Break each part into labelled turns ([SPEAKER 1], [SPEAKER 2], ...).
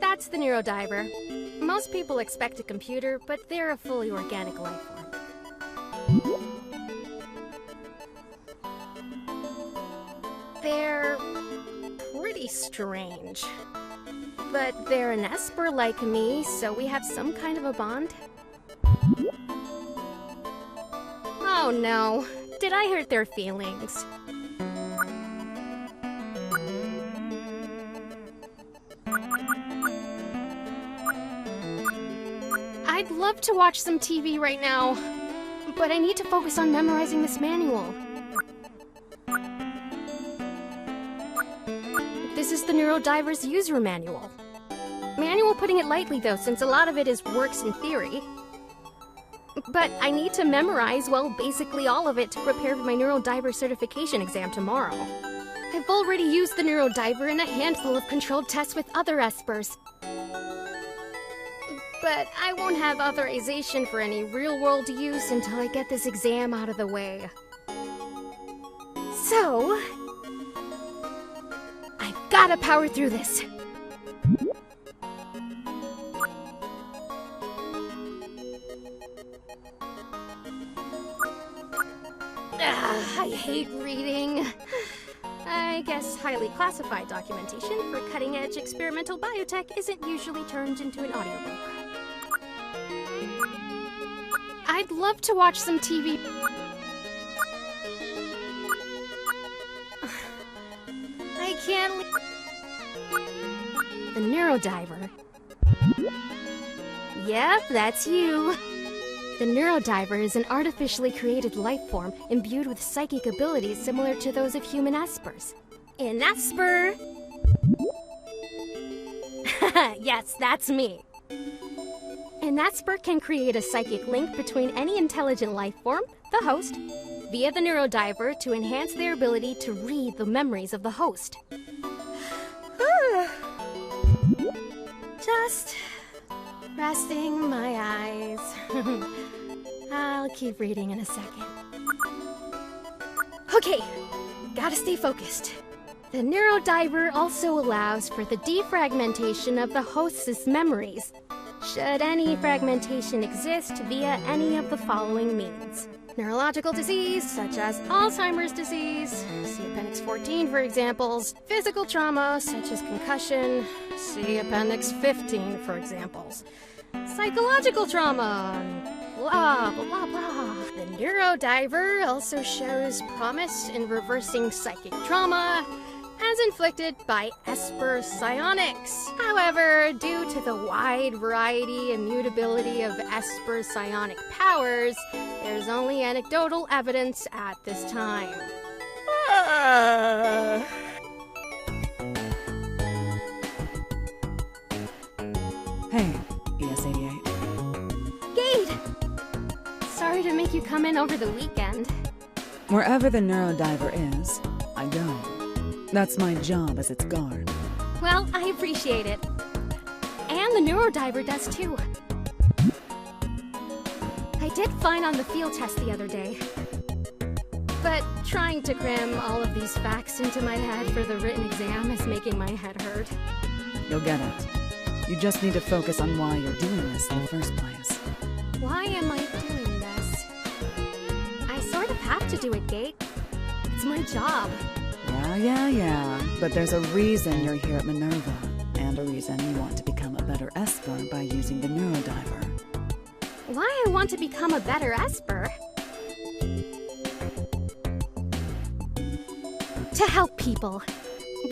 [SPEAKER 1] That's the NEURODIVER. Most people expect a computer, but they're a fully organic life form. They're pretty strange. But they're an Esper like me, so we have some kind of a bond. Oh no, did I hurt their feelings? I'd love to watch some TV right now, but I need to focus on memorizing this manual. This is the NEURODIVER's user manual. Manual putting it lightly though, since a lot of it is works in theory. But I need to memorize, well, basically all of it to prepare for my NEURODIVER certification exam tomorrow. I've already used the NEURODIVER in a handful of controlled tests with other Espers. But I won't have authorization for any real-world use until I get this exam out of the way. So, I've gotta power through this. I hate reading. I guess highly classified documentation for cutting-edge experimental biotech isn't usually turned into an audiobook. I'd love to watch some TV. I can't The NEURODIVER. Yep, that's you. The NEURODIVER is an artificially created life form imbued with psychic abilities similar to those of human Espers. An Esper! Yes, that's me. An Esper can create a psychic link between any intelligent life form, the host, via the NEURODIVER to enhance their ability to read the memories of the host. Just resting my eyes. I'll keep reading in a second. Okay, gotta stay focused. The NEURODIVER also allows for the defragmentation of the host's memories, should any fragmentation exist via any of the following means. Neurological disease, such as Alzheimer's disease, see Appendix 14 for examples. Physical trauma, such as concussion, see Appendix 15 for examples. Psychological trauma, blah, blah, blah, blah. The NEURODIVER also shows promise in reversing psychic trauma, as inflicted by Esper psionics. However, due to the wide variety and mutability of Esper psionic powers, there's only anecdotal evidence at this time.
[SPEAKER 2] Hey, ES-88.
[SPEAKER 1] Gade! Sorry to make you come in over the weekend.
[SPEAKER 2] Wherever the NEURODIVER is, I go. That's my job as its guard.
[SPEAKER 1] Well, I appreciate it. And the NEURODIVER does too. I did fine on the field test the other day. But trying to cram all of these facts into my head for the written exam is making my head hurt.
[SPEAKER 2] You'll get it. You just need to focus on why you're doing this in the first place.
[SPEAKER 1] Why am I doing this? I sort of have to do it, Gate. It's my job.
[SPEAKER 2] Yeah. But there's a reason you're here at Minerva, and a reason you want to become a better Esper by using the NEURODIVER.
[SPEAKER 1] Why I want to become a better Esper? To help people.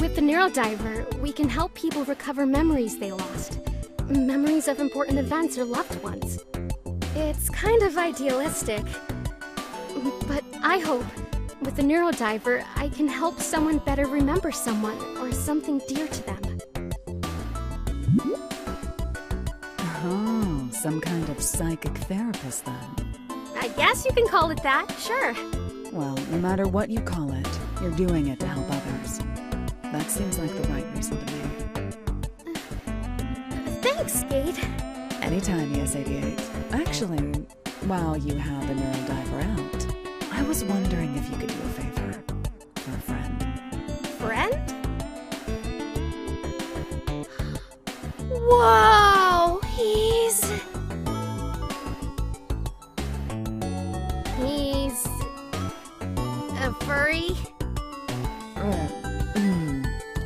[SPEAKER 1] With the NEURODIVER, we can help people recover memories they lost. memories of important events or loved ones. It's kind of idealistic. But I hope, with the NeuroDiver, I can help someone better remember someone or something dear to them.
[SPEAKER 2] Oh, some kind of psychic therapist then.
[SPEAKER 1] I guess you can call it that, sure.
[SPEAKER 2] Well, no matter what you call it, you're doing it to help others. That seems like the right reason to me.
[SPEAKER 1] Thanks, Gade.
[SPEAKER 2] Anytime, ES-88. Actually, while you have the NeuroDiver out, I was wondering if you could do a favor for a friend.
[SPEAKER 1] Friend? Whoa! He's a furry?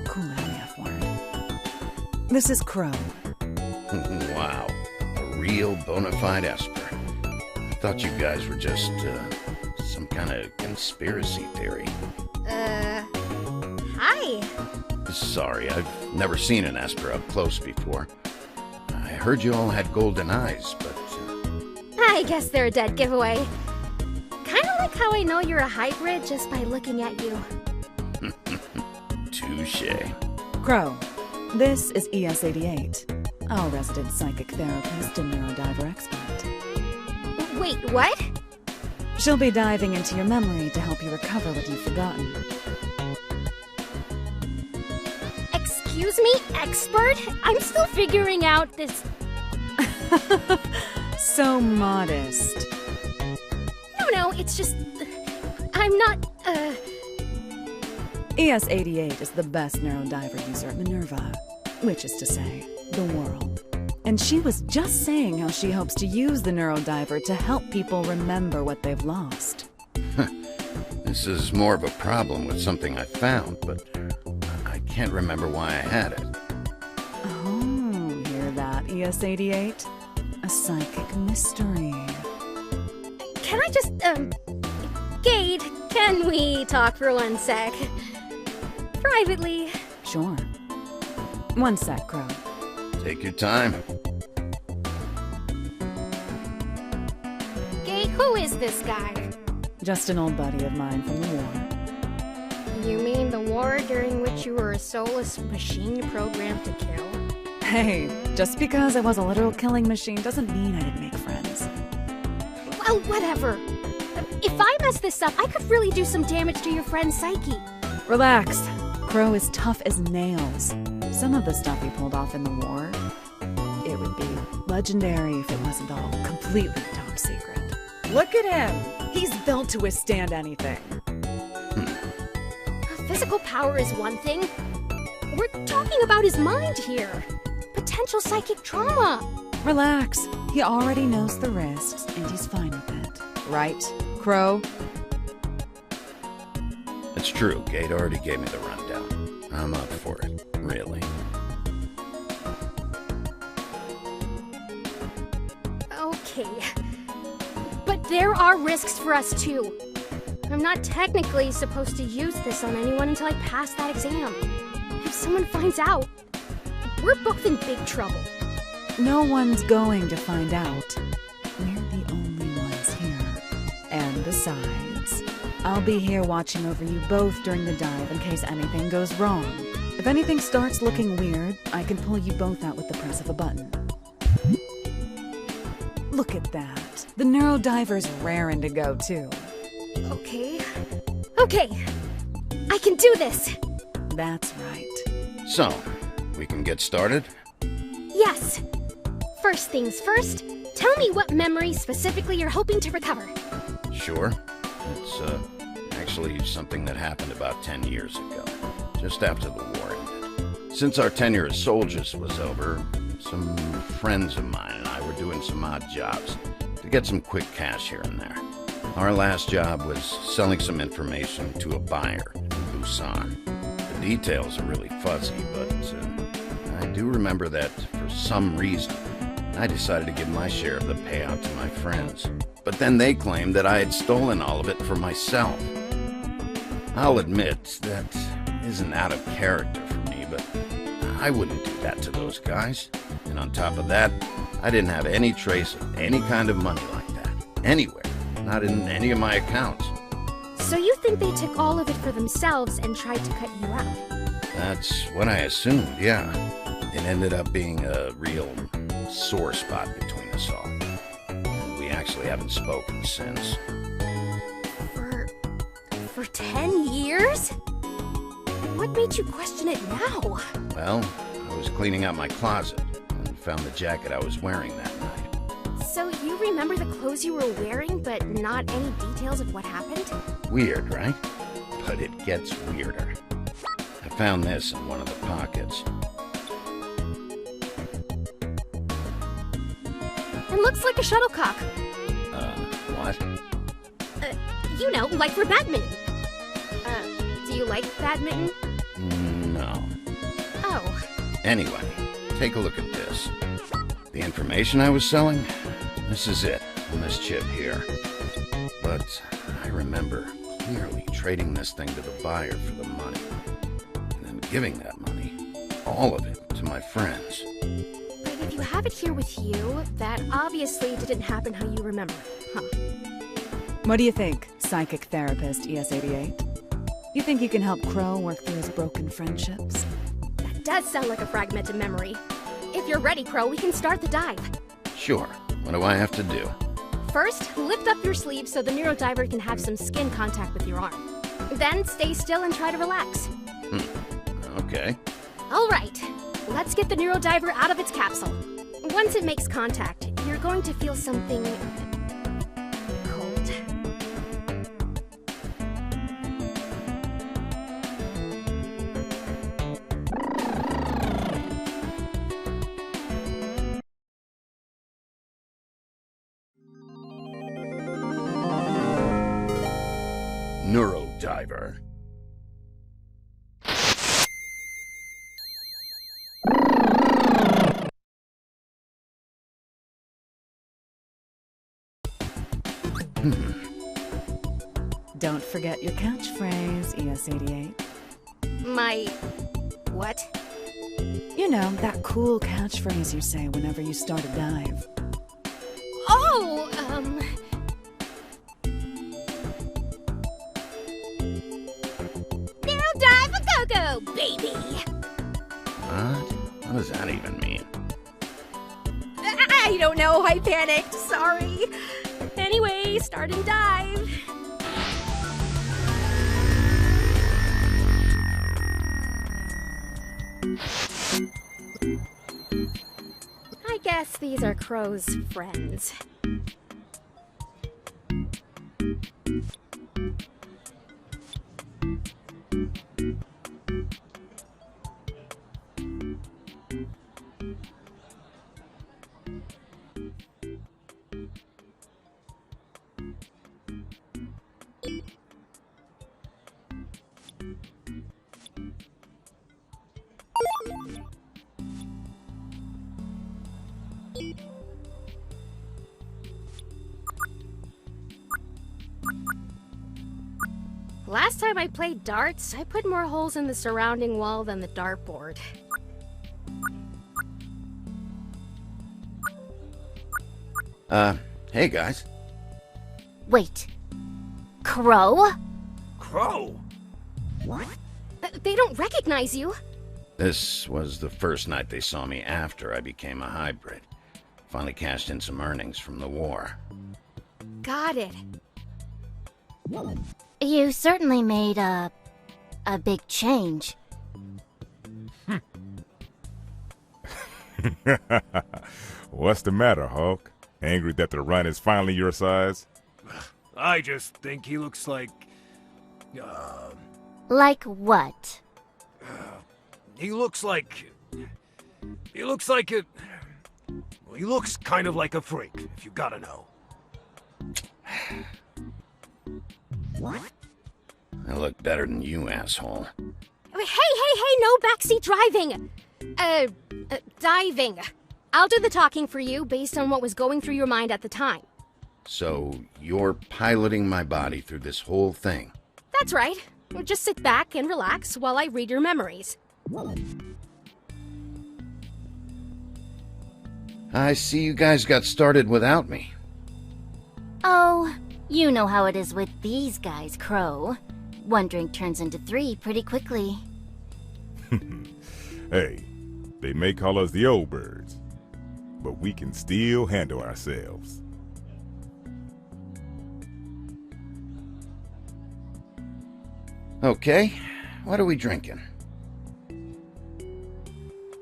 [SPEAKER 2] Cool down the F word. This is Crow.
[SPEAKER 3] Wow. A real bona fide Esper. I thought you guys were just, some kind of conspiracy theory.
[SPEAKER 1] Hi.
[SPEAKER 3] Sorry, I've never seen an Esper up close before. I heard you all had golden eyes, but...
[SPEAKER 1] I guess they're a dead giveaway. Kinda like how I know you're a hybrid just by looking at you.
[SPEAKER 3] Touché.
[SPEAKER 2] Crow, this is ES-88, our resident psychic therapist and NeuroDiver expert.
[SPEAKER 1] Wait, what?
[SPEAKER 2] She'll be diving into your memory to help you recover what you've forgotten.
[SPEAKER 1] Excuse me, expert? I'm still figuring out this...
[SPEAKER 2] So modest.
[SPEAKER 1] No, it's just... I'm not,
[SPEAKER 2] ES-88 is the best NeuroDiver user at Minerva, which is to say, the world. And she was just saying how she hopes to use the NeuroDiver to help people remember what they've lost.
[SPEAKER 3] This is more of a problem with something I found, but I can't remember why I had it.
[SPEAKER 2] Oh, hear that, ES-88? A psychic mystery.
[SPEAKER 1] Can I just, Gade, can we talk for one sec? Privately.
[SPEAKER 2] Sure. One sec, Crow.
[SPEAKER 3] Take your time.
[SPEAKER 1] Gade, who is this guy?
[SPEAKER 2] Just an old buddy of mine from the war.
[SPEAKER 1] You mean the war during which you were a soulless machine programmed to kill?
[SPEAKER 2] Hey, just because I was a literal killing machine doesn't mean I didn't make friends.
[SPEAKER 1] Well, whatever. If I mess this up, I could really do some damage to your friend's psyche.
[SPEAKER 2] Relax. Crow is tough as nails. Some of the stuff he pulled off in the war, it would be legendary if it wasn't all completely top secret. Look at him! He's built to withstand anything.
[SPEAKER 1] Physical power is one thing. We're talking about his mind here. Potential psychic trauma.
[SPEAKER 2] Relax. He already knows the risks, and he's fine with it. Right, Crow?
[SPEAKER 3] It's true, Gade already gave me the rundown. I'm up for it, really.
[SPEAKER 1] Okay. But there are risks for us too. I'm not technically supposed to use this on anyone until I pass that exam. If someone finds out, we're both in big trouble.
[SPEAKER 2] No one's going to find out. We're the only ones here. And besides, I'll be here watching over you both during the dive in case anything goes wrong. If anything starts looking weird, I can pull you both out with the press of a button. Look at that. The NeuroDiver's raring to go, too.
[SPEAKER 1] Okay. Okay. I can do this.
[SPEAKER 2] That's right.
[SPEAKER 3] So, we can get started?
[SPEAKER 1] Yes. First things first, tell me what memory specifically you're hoping to recover.
[SPEAKER 3] Sure. It's, actually something that happened about 10 years ago, just after the war ended. Since our tenure as soldiers was over, some friends of mine and I were doing some odd jobs to get some quick cash here and there. Our last job was selling some information to a buyer in Busan. The details are really fuzzy, but I do remember that for some reason, I decided to give my share of the payout to my friends. But then they claimed that I had stolen all of it for myself. I'll admit that isn't out of character for me, but I wouldn't do that to those guys. And on top of that, I didn't have any trace of any kind of money like that. Anywhere. Not in any of my accounts.
[SPEAKER 1] So you think they took all of it for themselves and tried to cut you out?
[SPEAKER 3] That's what I assumed, yeah. It ended up being a real sore spot between us all. And we actually haven't spoken since.
[SPEAKER 1] For 10 years? What made you question it now?
[SPEAKER 3] Well, I was cleaning out my closet and found the jacket I was wearing that night.
[SPEAKER 1] So you remember the clothes you were wearing, but not any details of what happened?
[SPEAKER 3] Weird, right? But it gets weirder. I found this in one of the pockets.
[SPEAKER 1] It looks like a shuttlecock.
[SPEAKER 3] What?
[SPEAKER 1] You know, like for badminton. Do you like badminton?
[SPEAKER 3] No.
[SPEAKER 1] Oh.
[SPEAKER 3] Anyway, take a look at this. The information I was selling? This is it, on this chip here. But I remember clearly trading this thing to the buyer for the money. And then giving that money, all of it, to my friends.
[SPEAKER 1] But if you have it here with you, that obviously didn't happen how you remember, huh?
[SPEAKER 2] What do you think, psychic therapist ES88? You think you can help Crow work through his broken friendships?
[SPEAKER 1] That does sound like a fragmented memory. If you're ready, Crow, we can start the dive.
[SPEAKER 3] Sure. What do I have to do?
[SPEAKER 1] First, lift up your sleeve so the NEURODIVER can have some skin contact with your arm. Then stay still and try to relax.
[SPEAKER 3] Okay.
[SPEAKER 1] All right. Let's get the NEURODIVER out of its capsule. Once it makes contact, you're going to feel something cold.
[SPEAKER 3] NEURODIVER.
[SPEAKER 2] Don't forget your catchphrase, ES88.
[SPEAKER 1] My... what?
[SPEAKER 2] You know, that cool catchphrase you say whenever you start a dive.
[SPEAKER 1] Oh, NEURODIVER go-go, baby!
[SPEAKER 3] What? What does that even mean?
[SPEAKER 1] I don't know, I panicked, sorry. Anyway, start and dive. I guess these are Crow's friends. Last time I played darts, I put more holes in the surrounding wall than the dartboard.
[SPEAKER 3] Hey guys.
[SPEAKER 1] Wait. Crow?
[SPEAKER 4] Crow?
[SPEAKER 1] What? They don't recognize you.
[SPEAKER 3] This was the first night they saw me after I became a hybrid. Finally cashed in some earnings from the war.
[SPEAKER 1] Got it.
[SPEAKER 5] You certainly made a big change.
[SPEAKER 4] What's the matter, Hulk? Angry that the run is finally your size?
[SPEAKER 6] I just think he looks like...
[SPEAKER 5] Like what?
[SPEAKER 6] He looks like a... Well, he looks kind of like a freak, if you gotta know.
[SPEAKER 3] What? I look better than you, asshole.
[SPEAKER 1] Hey, no backseat driving! Diving. I'll do the talking for you based on what was going through your mind at the time.
[SPEAKER 3] So, you're piloting my body through this whole thing?
[SPEAKER 1] That's right. Just sit back and relax while I read your memories.
[SPEAKER 3] I see you guys got started without me.
[SPEAKER 5] Oh, you know how it is with these guys, Crow. One drink turns into 3 pretty quickly.
[SPEAKER 4] Hey, they may call us the old birds, but we can still handle ourselves.
[SPEAKER 3] Okay, what are we drinking?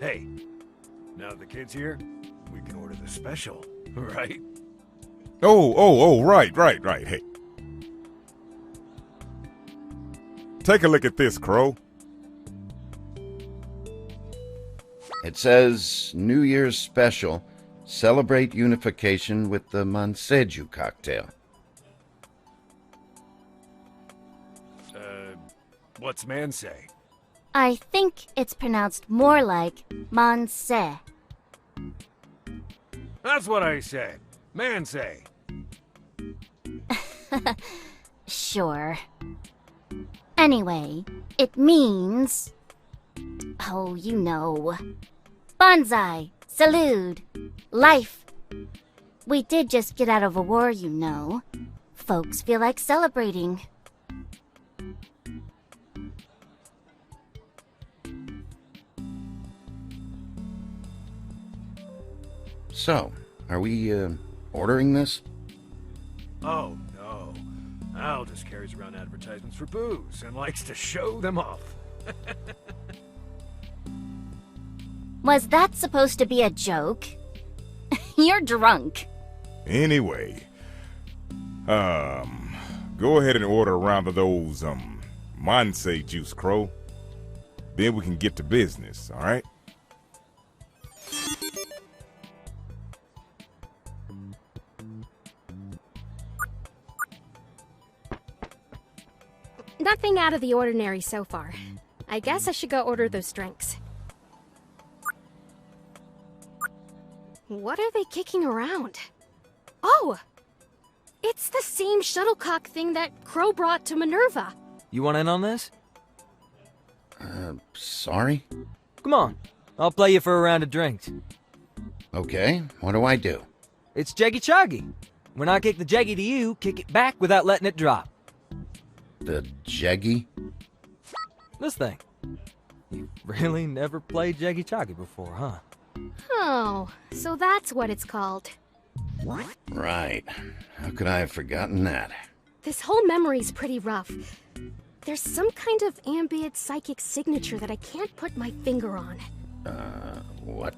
[SPEAKER 6] Hey, now the kid's here, we can order the special, right?
[SPEAKER 4] Oh, right. Hey. Take a look at this, Crow.
[SPEAKER 3] It says New Year's special. Celebrate unification with the Manseju cocktail.
[SPEAKER 6] What's man say?
[SPEAKER 5] I think it's pronounced more like Monse.
[SPEAKER 6] That's what I said. Man say.
[SPEAKER 5] Sure. Anyway, it means... Oh, you know. Bonsai, salute, life. We did just get out of a war, you know. Folks feel like celebrating.
[SPEAKER 3] So, are we, ordering this?
[SPEAKER 6] Oh, no. Al just carries around advertisements for booze and likes to show them off.
[SPEAKER 5] Was that supposed to be a joke? You're drunk.
[SPEAKER 4] Anyway, go ahead and order a round of those, Monse juice, Crow. Then we can get to business, alright?
[SPEAKER 1] Nothing out of the ordinary so far. I guess I should go order those drinks. What are they kicking around? Oh! It's the same shuttlecock thing that Crow brought to Minerva.
[SPEAKER 7] You want in on this?
[SPEAKER 3] Sorry?
[SPEAKER 7] Come on, I'll play you for a round of drinks.
[SPEAKER 3] Okay, what do I do?
[SPEAKER 7] It's Jeggy Choggy. When I kick the Jeggy to you, kick it back without letting it drop.
[SPEAKER 3] The Jeggy?
[SPEAKER 7] This thing. You really never played Jeggy Choggy before, huh?
[SPEAKER 1] Oh, so that's what it's called.
[SPEAKER 3] Right. How could I have forgotten that?
[SPEAKER 1] This whole memory's pretty rough. There's some kind of ambient psychic signature that I can't put my finger on.
[SPEAKER 3] What?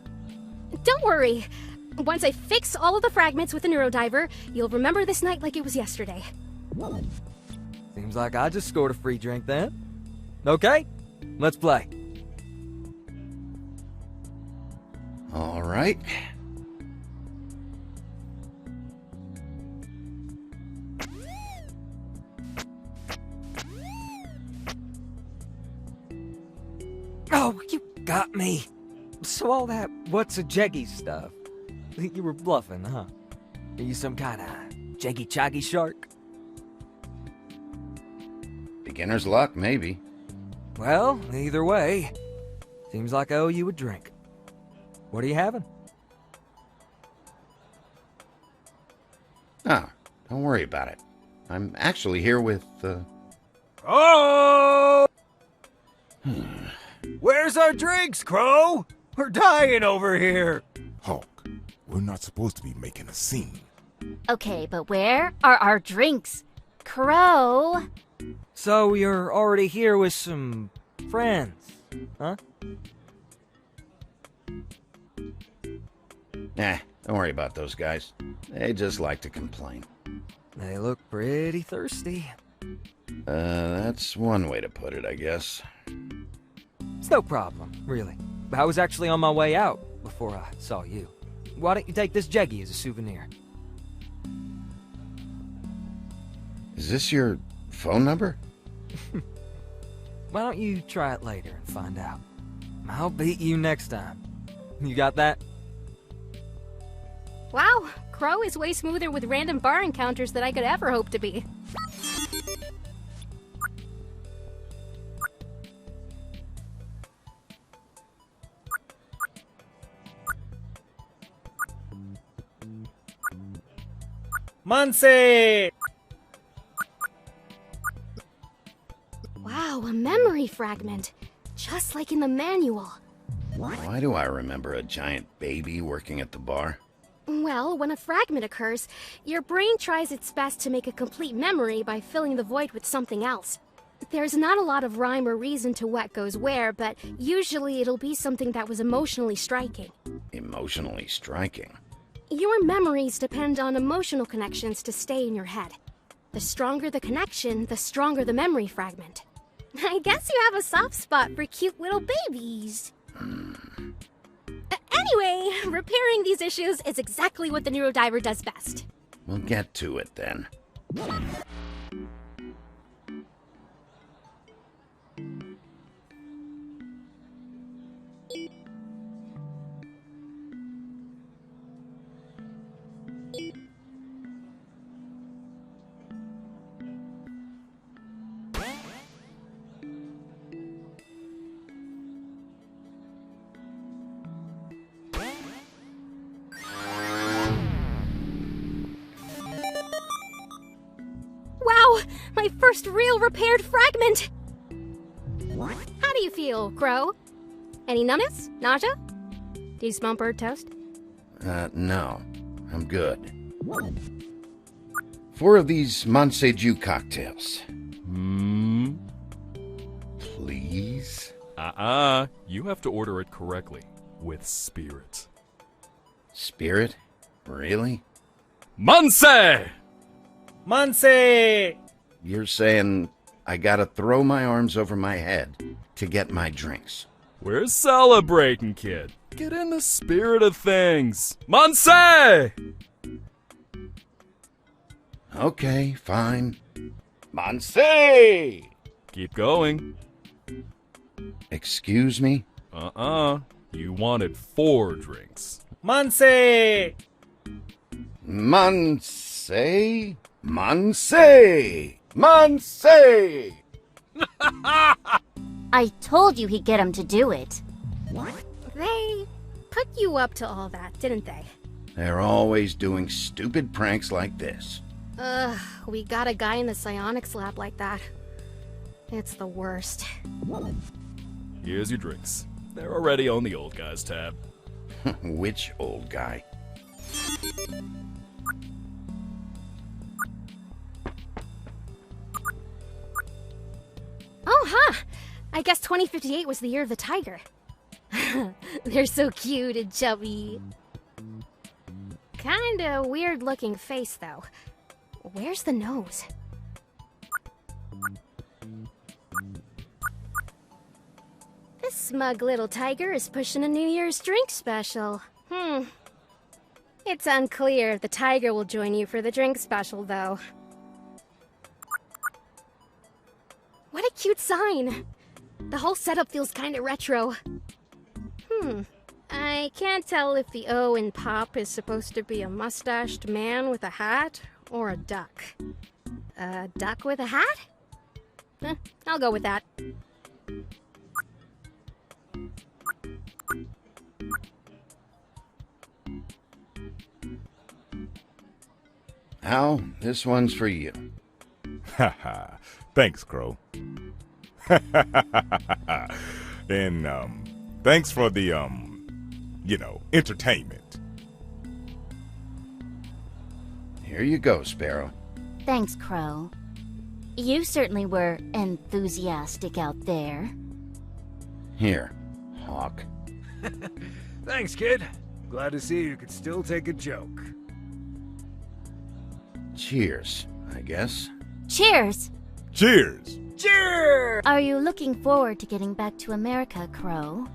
[SPEAKER 1] Don't worry. Once I fix all of the fragments with the NEURODIVER, you'll remember this night like it was yesterday.
[SPEAKER 7] Seems like I just scored a free drink then. Okay, let's play.
[SPEAKER 3] All right.
[SPEAKER 7] Oh, you got me. So all that what's a Jeggy stuff. You were bluffing, huh? Are you some kind of Jeggy Choggy shark?
[SPEAKER 3] Beginner's luck, maybe.
[SPEAKER 7] Well, either way, seems like I owe you a drink. What are you having?
[SPEAKER 3] Oh, don't worry about it. I'm actually here with,
[SPEAKER 6] Oh! Where's our drinks, Crow? We're dying over here.
[SPEAKER 4] Hawk, we're not supposed to be making a scene.
[SPEAKER 5] Okay, but where are our drinks? Crow?
[SPEAKER 7] So you're already here with some friends, huh?
[SPEAKER 3] Nah, don't worry about those guys. They just like to complain.
[SPEAKER 7] They look pretty thirsty.
[SPEAKER 3] That's one way to put it, I guess.
[SPEAKER 7] It's no problem, really. I was actually on my way out before I saw you. Why don't you take this Jeggy as a souvenir?
[SPEAKER 3] Is this your phone number?
[SPEAKER 7] Why don't you try it later and find out? I'll beat you next time. You got that?
[SPEAKER 1] Wow, Crow is way smoother with random bar encounters than I could ever hope to be.
[SPEAKER 7] Manse!
[SPEAKER 1] Wow, a memory fragment. Just like in the manual.
[SPEAKER 3] Why do I remember a giant baby working at the bar?
[SPEAKER 1] Well, when a fragment occurs, your brain tries its best to make a complete memory by filling the void with something else. There's not a lot of rhyme or reason to what goes where, but usually it'll be something that was emotionally striking.
[SPEAKER 3] Emotionally striking?
[SPEAKER 1] Your memories depend on emotional connections to stay in your head. The stronger the connection, the stronger the memory fragment. I guess you have a soft spot for cute little babies. Anyway, repairing these issues is exactly what the NeuroDiver does best.
[SPEAKER 3] We'll get to it then.
[SPEAKER 1] Wow, my first real repaired fragment! How do you feel, Crow? Any numbness? Nausea? Do you smell bird toast?
[SPEAKER 3] No. I'm good. 4 of these Monseju cocktails. Please?
[SPEAKER 8] You have to order it correctly. With spirit.
[SPEAKER 3] Spirit? Really?
[SPEAKER 8] Manse!
[SPEAKER 7] Manse!
[SPEAKER 3] You're saying I gotta throw my arms over my head to get my drinks?
[SPEAKER 8] We're celebrating, kid. Get in the spirit of things. Manse!
[SPEAKER 3] Okay, fine. Monse!
[SPEAKER 8] Keep going.
[SPEAKER 3] Excuse me?
[SPEAKER 8] You wanted 4 drinks.
[SPEAKER 7] Manse!
[SPEAKER 3] Monse? Monse! Monse!
[SPEAKER 5] I told you he'd get him to do it.
[SPEAKER 1] They put you up to all that, didn't they?
[SPEAKER 3] They're always doing stupid pranks like this.
[SPEAKER 1] Ugh, we got a guy in the psionics lab like that. It's the worst.
[SPEAKER 8] Here's your drinks. They're already on the old guy's tab.
[SPEAKER 3] Which old guy?
[SPEAKER 1] Oh, huh! I guess 2058 was the year of the tiger. They're so cute and chubby. Kinda weird looking face, though. Where's the nose? This smug little tiger is pushing a New Year's drink special. It's unclear if the tiger will join you for the drink special, though. What a cute sign! The whole setup feels kinda retro. I can't tell if the O in pop is supposed to be a mustached man with a hat or a duck. A duck with a hat? I'll go with that.
[SPEAKER 3] Al, this one's for you.
[SPEAKER 4] Haha. Thanks, Crow. And, thanks for the, entertainment.
[SPEAKER 3] Here you go, Sparrow.
[SPEAKER 5] Thanks, Crow. You certainly were enthusiastic out there.
[SPEAKER 3] Here, Hawk.
[SPEAKER 6] Thanks, kid. Glad to see you could still take a joke.
[SPEAKER 3] Cheers, I guess.
[SPEAKER 5] Cheers!
[SPEAKER 4] Cheers!
[SPEAKER 6] Cheers!
[SPEAKER 5] Are you looking forward to getting back to America, Crow?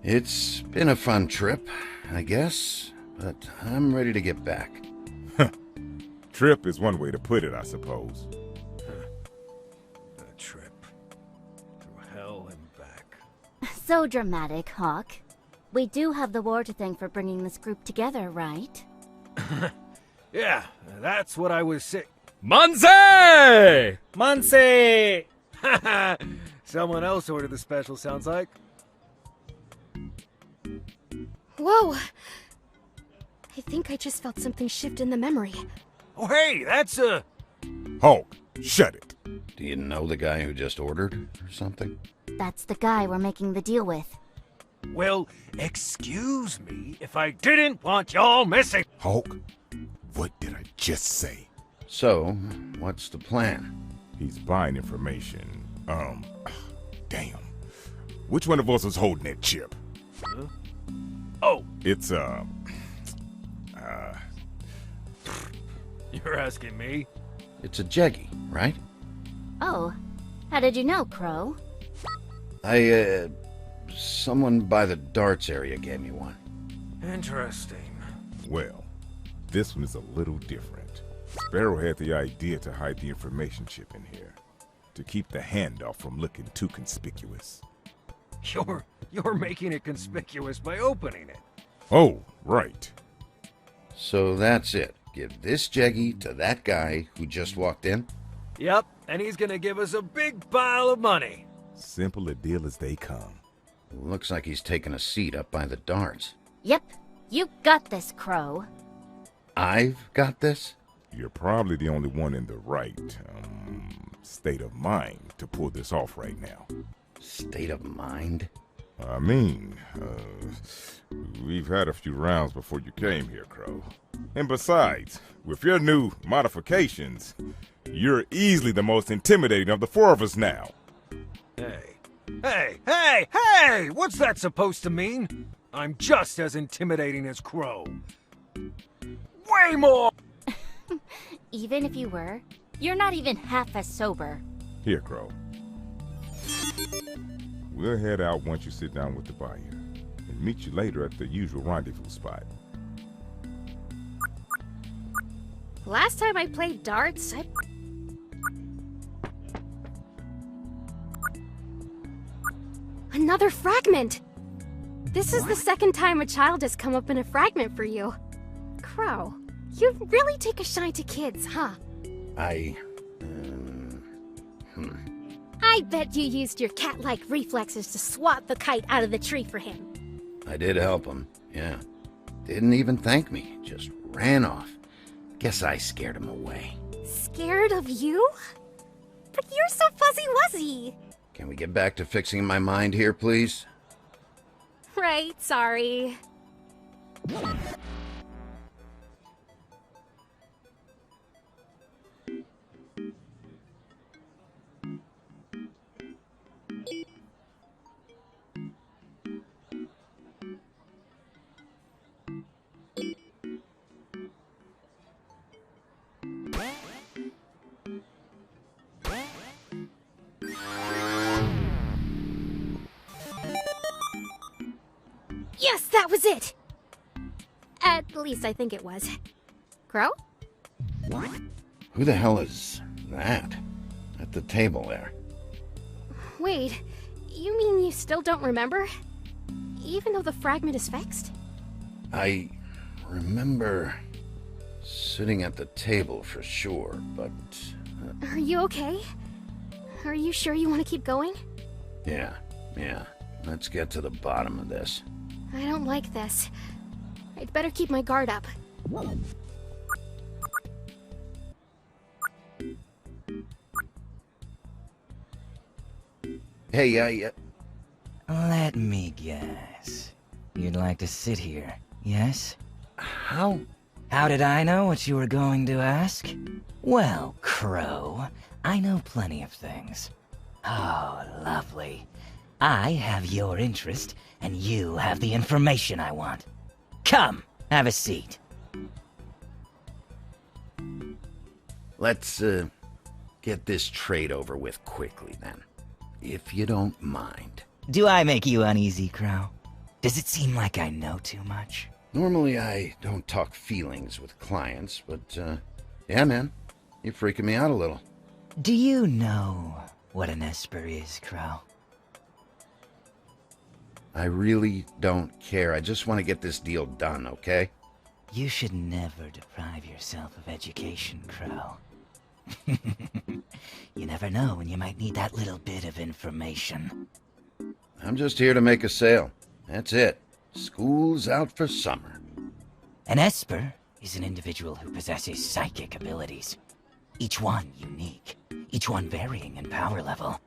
[SPEAKER 3] It's been a fun trip, I guess, but I'm ready to get back.
[SPEAKER 4] Trip is one way to put it, I suppose.
[SPEAKER 6] A trip. Through hell and back.
[SPEAKER 5] So dramatic, Hawk. We do have the war to thank for bringing this group together, right?
[SPEAKER 6] Yeah, that's what I was saying.
[SPEAKER 8] Manse!
[SPEAKER 7] Manse!
[SPEAKER 6] Someone else ordered the special, sounds like.
[SPEAKER 1] Whoa! I think I just felt something shift in the memory.
[SPEAKER 6] Oh, hey, that's a...
[SPEAKER 4] Hulk, shut it.
[SPEAKER 3] Do you know the guy who just ordered or something?
[SPEAKER 5] That's the guy we're making the deal with.
[SPEAKER 6] Well, excuse me if I didn't want y'all missing.
[SPEAKER 4] Hulk, what did I just say?
[SPEAKER 3] So, what's the plan?
[SPEAKER 4] He's buying information. Damn. Which one of us was holding that chip?
[SPEAKER 6] Huh? Oh,
[SPEAKER 4] It's,
[SPEAKER 6] you're asking me?
[SPEAKER 3] It's a Jeggy, right?
[SPEAKER 5] Oh, how did you know, Crow?
[SPEAKER 3] Someone by the darts area gave me one.
[SPEAKER 6] Interesting.
[SPEAKER 4] well, this one is a little different. Sparrow had the idea to hide the information chip in here, to keep the handoff from looking too conspicuous.
[SPEAKER 6] You're making it conspicuous by opening it.
[SPEAKER 4] Oh, right.
[SPEAKER 3] So that's it. Give this Jeggy to that guy who just walked in?
[SPEAKER 6] Yep, and he's gonna give us a big pile of money.
[SPEAKER 4] Simple a deal as they come.
[SPEAKER 3] Looks like he's taking a seat up by the darts.
[SPEAKER 5] Yep, you got this, Crow.
[SPEAKER 3] I've got this?
[SPEAKER 4] You're probably the only one in the right, state of mind to pull this off right now.
[SPEAKER 3] State of mind?
[SPEAKER 4] I mean, we've had a few rounds before you came here, Crow. And besides, with your new modifications, you're easily the most intimidating of the four of us now.
[SPEAKER 6] Hey! What's that supposed to mean? I'm just as intimidating as Crow. Way more!
[SPEAKER 5] Even if you were, you're not even half as sober.
[SPEAKER 4] Here, Crow. We'll head out once you sit down with the buyer, and meet you later at the usual rendezvous spot.
[SPEAKER 1] Last time I played darts, Another fragment! This is the second time a child has come up in a fragment for you. Crow, you really take a shine to kids, huh?
[SPEAKER 3] I
[SPEAKER 1] bet you used your cat-like reflexes to swat the kite out of the tree for him.
[SPEAKER 3] did help him, yeah. Didn't even thank me, just ran off. Guess I scared him away.
[SPEAKER 1] Scared of you? But you're so fuzzy-wuzzy.
[SPEAKER 3] Can we get back to fixing my mind here, please?
[SPEAKER 1] Right, sorry. Yes, that was it! At least I think it was. Crow?
[SPEAKER 3] Who the hell is that? At the table there.
[SPEAKER 1] Wait, you mean you still don't remember? Even though the fragment is fixed?
[SPEAKER 3] I remember sitting at the table for sure, but...
[SPEAKER 1] Are you okay? Are you sure you want to keep going?
[SPEAKER 3] Yeah. Let's get to the bottom of this.
[SPEAKER 1] I don't like this. I'd better keep my guard up.
[SPEAKER 3] Hey,
[SPEAKER 9] Let me guess. You'd like to sit here, yes?
[SPEAKER 3] how?
[SPEAKER 9] How did I know what you were going to ask? Well, Crow, I know plenty of things. Oh, lovely. I have your interest, and you have the information I want. Come, have a seat.
[SPEAKER 3] Let's, get this trade over with quickly, then. If you don't mind.
[SPEAKER 9] Do I make you uneasy, Crow? Does it seem like I know too much?
[SPEAKER 3] Normally, I don't talk feelings with clients, but, yeah, man. You're freaking me out a little.
[SPEAKER 9] Do you know what an Esper is, Crow?
[SPEAKER 3] I really don't care. I just want to get this deal done, okay?
[SPEAKER 9] You should never deprive yourself of education, Crow. You never know when you might need that little bit of information.
[SPEAKER 3] I'm just here to make a sale. That's it. School's out for summer.
[SPEAKER 9] An Esper is an individual who possesses psychic abilities. Each one unique, each one varying in power level.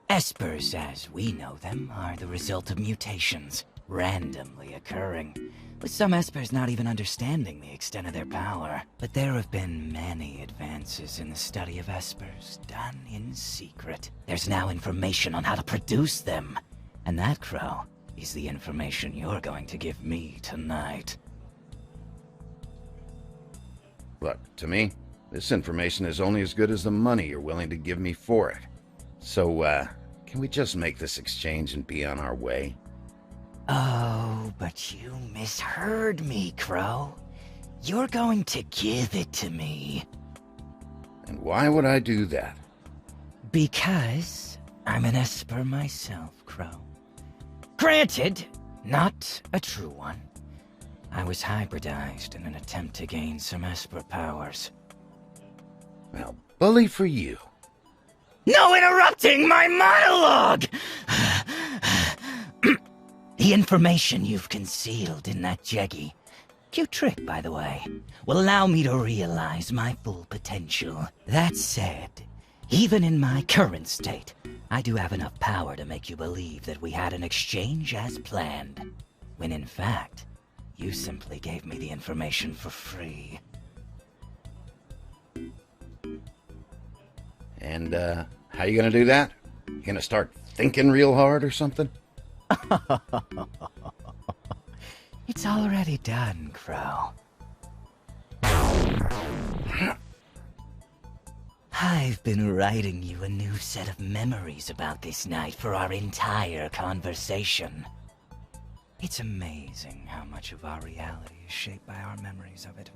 [SPEAKER 9] Espers, as we know them, are the result of mutations, randomly occurring, with some Espers not even understanding the extent of their power. But there have been many advances in the study of Espers, done in secret. There's now information on how to produce them, and that, Crow, is the information you're going to give me tonight.
[SPEAKER 3] Look, to me, this information is only as good as the money you're willing to give me for it. So, can we just make this exchange and be on our way?
[SPEAKER 9] Oh, but you misheard me, Crow. You're going to give it to me.
[SPEAKER 3] And why would I do that?
[SPEAKER 9] Because I'm an Esper myself, Crow. Granted, not a true one. I was hybridized in an attempt to gain some Esper powers.
[SPEAKER 3] Well, bully for you.
[SPEAKER 9] No interrupting my monologue! The information you've concealed in that Jeggy, cute trick by the way, will allow me to realize my full potential. That said, even in my current state, I do have enough power to make you believe that we had an exchange as planned, when in fact, you simply gave me the information for free.
[SPEAKER 3] And, how you gonna do that? You gonna start thinking real hard or something?
[SPEAKER 9] It's already done, Crow. I've been writing you a new set of memories about this night for our entire conversation. It's amazing how much of our reality is shaped by our memories of it.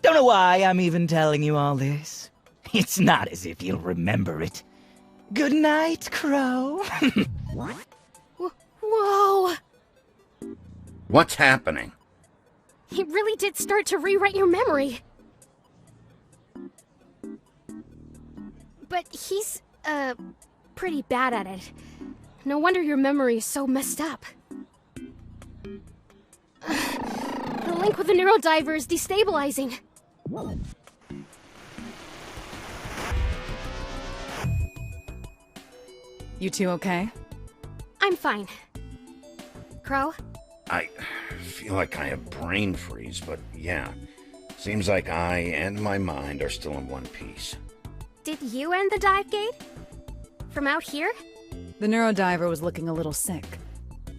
[SPEAKER 9] Don't know why I'm even telling you all this. It's not as if you'll remember it. Good night, Crow.
[SPEAKER 1] Whoa!
[SPEAKER 3] What's happening?
[SPEAKER 1] He really did start to rewrite your memory. But he's, pretty bad at it. No wonder your memory is so messed up. The link with the NEURODIVER is destabilizing.
[SPEAKER 2] You two okay?
[SPEAKER 1] I'm fine. Crow?
[SPEAKER 3] I feel like I have brain freeze, but yeah. Seems like I and my mind are still in one piece.
[SPEAKER 1] Did you end the dive gate? From out here?
[SPEAKER 2] The NEURODIVER was looking a little sick,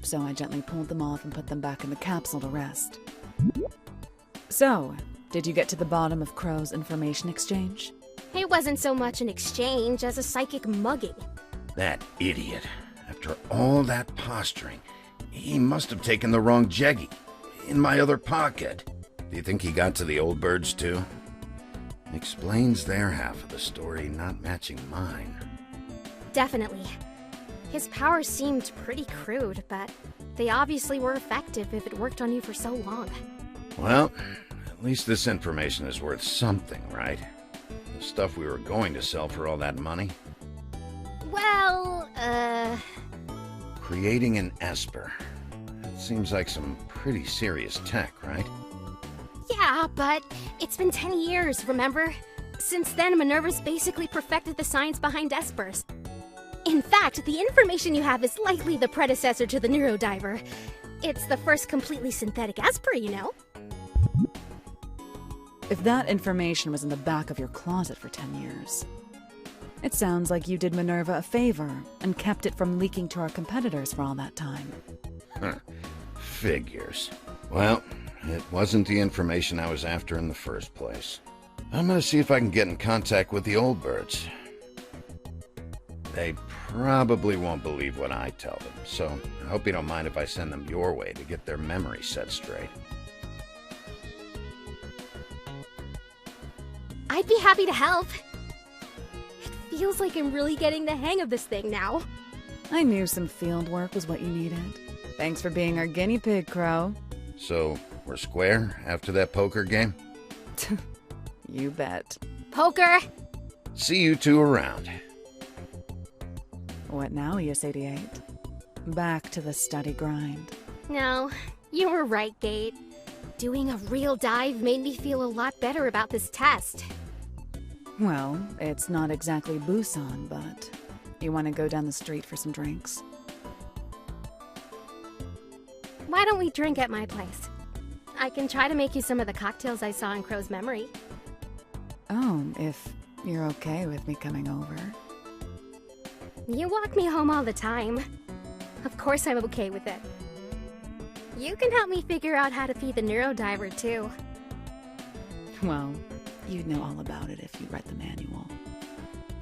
[SPEAKER 2] so I gently pulled them off and put them back in the capsule to rest. So, did you get to the bottom of Crow's information exchange?
[SPEAKER 1] It wasn't so much an exchange as a psychic mugging.
[SPEAKER 3] That idiot. After all that posturing, he must have taken the wrong Jeggy. In my other pocket. Do you think he got to the old birds too? Explains their half of the story not matching mine.
[SPEAKER 1] Definitely. His powers seemed pretty crude, but they obviously were effective if it worked on you for so long.
[SPEAKER 3] Well, at least this information is worth something, right? The stuff we were going to sell for all that money?
[SPEAKER 1] Well,
[SPEAKER 3] Creating an Esper. That seems like some pretty serious tech, right?
[SPEAKER 1] yeah, but it's been 10 years, remember? Since then, Minerva's basically perfected the science behind Espers. In fact, the information you have is likely the predecessor to the NEURODIVER. It's the first completely synthetic Esper, you know?
[SPEAKER 2] If that information was in the back of your closet for 10 years, it sounds like you did Minerva a favor and kept it from leaking to our competitors for all that time.
[SPEAKER 3] Figures. Well, it wasn't the information I was after in the first place. I'm gonna see if I can get in contact with the old birds. They probably won't believe what I tell them, so I hope you don't mind if I send them your way to get their memory set straight.
[SPEAKER 1] I'd be happy to help. It feels like I'm really getting the hang of this thing now.
[SPEAKER 2] I knew some field work was what you needed. Thanks for being our guinea pig, Crow.
[SPEAKER 3] So, we're square after that poker game?
[SPEAKER 2] You bet.
[SPEAKER 1] Poker!
[SPEAKER 3] See you two around.
[SPEAKER 2] What now, ES-88? Back to the study grind.
[SPEAKER 1] No, you were right, Gate. Doing a real dive made me feel a lot better about this test.
[SPEAKER 2] Well, it's not exactly Busan, but you want to go down the street for some drinks?
[SPEAKER 1] Why don't we drink at my place? I can try to make you some of the cocktails I saw in Crow's memory.
[SPEAKER 2] Oh, if you're okay with me coming over.
[SPEAKER 1] You walk me home all the time. Of course I'm okay with it. You can help me figure out how to feed the NEURODIVER too.
[SPEAKER 2] Well, you'd know all about it if you read the manual.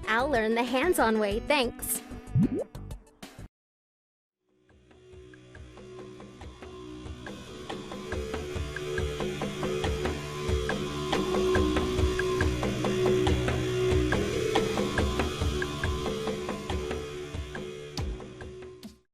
[SPEAKER 1] I'll learn the hands-on way, thanks.